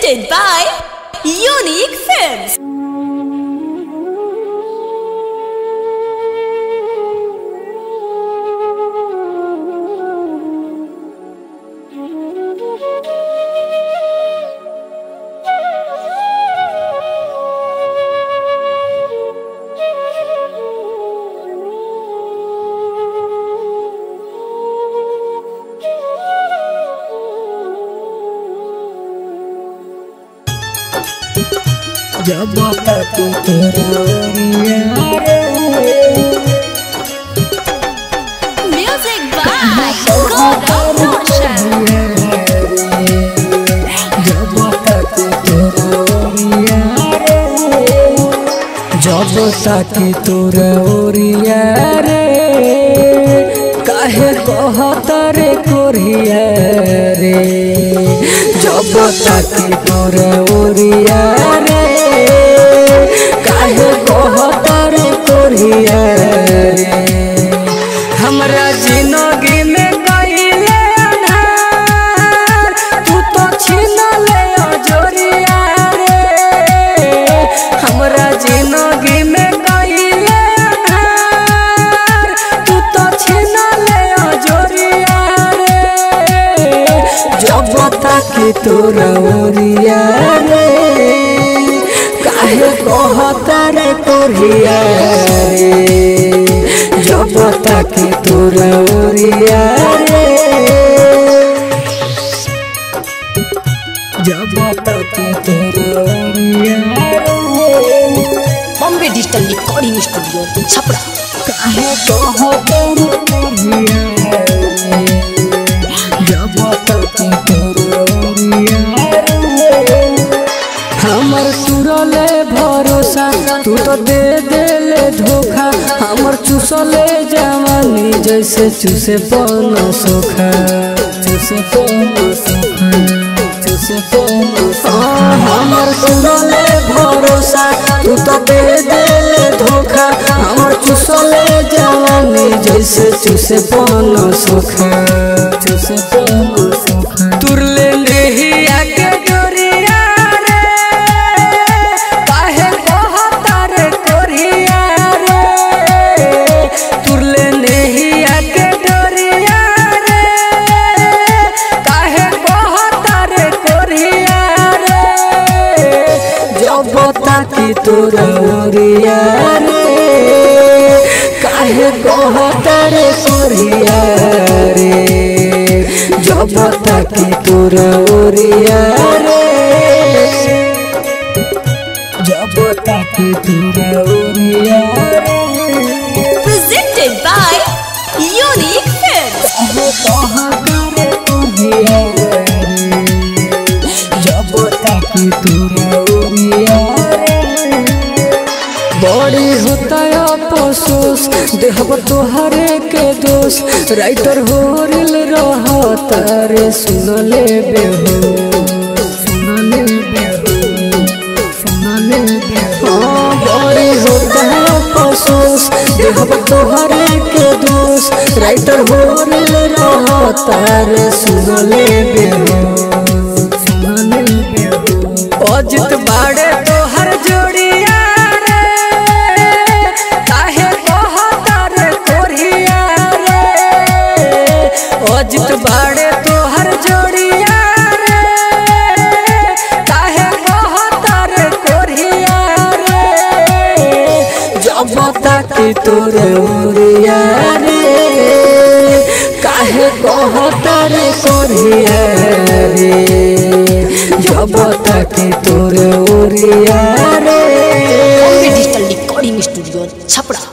Presented by Unique Films. जब तक Music by Gaurav Roshan. जब तक तोर ओरिया रे काहे कहत रे कोरिया रे जब तक तोर ओरिया रे काहे कहत रे कोरिया रे हमरा जिंदगी में कइले अन्हार तू तो छीन ले अजोरिया रे हमरा जिंदगी में कइले अन्हार तू तो छीन ले अजोरिया रे जब तक तोर ओरिया रे काहे कहत रे कोरिया रे जब तक तोर ओरिया रे जब तक तोर ओरिया Bombay Digital Recording Studio, Chapra. काहे कहत रे कोरिया रे जब तक तोर ओरिया हमर सुरले भरोसा तू तो दे देले धोखा हमर चुसले जवानी जैसे चुसे पन सोखा चुसे पन सोखा चुसे पन सोखा हमर सुरले भरोसा तू तो दे देले धोखा हमर चुसले जवानी जैसे चुसे पन सोखा चुसे पन सोखा तुरले नहीं आके डोरिया की तोर ओरिया रे काहे कहत रे कोरिया रे जब तक तोर ओरिया रे जब तक तोर ओरिया Presented by Unique Films. कहत रे कोरिया जब तक तोर ओरिया बड़ी होता अफसोस देहब तोहरे के दोष राइटर होरिल रहता रे सुनले बेहो सुनले बेहो सुनले बेहो बड़ी होता अफसोस देहब तोहरे के दोष राइटर होरिल रहता रे सुनले बेहो सुनले बेहो अजित बाड़े तोहर जोड़िया अजित बाड़े तोहर जोड़िया रे काहे कहत रे कोरिया रे जब तक तोर ओरिया रे काहे कहत रे कोरिया रे जब तक तोर ओरिया रे Bombay Digital Recording Studio, Chapra.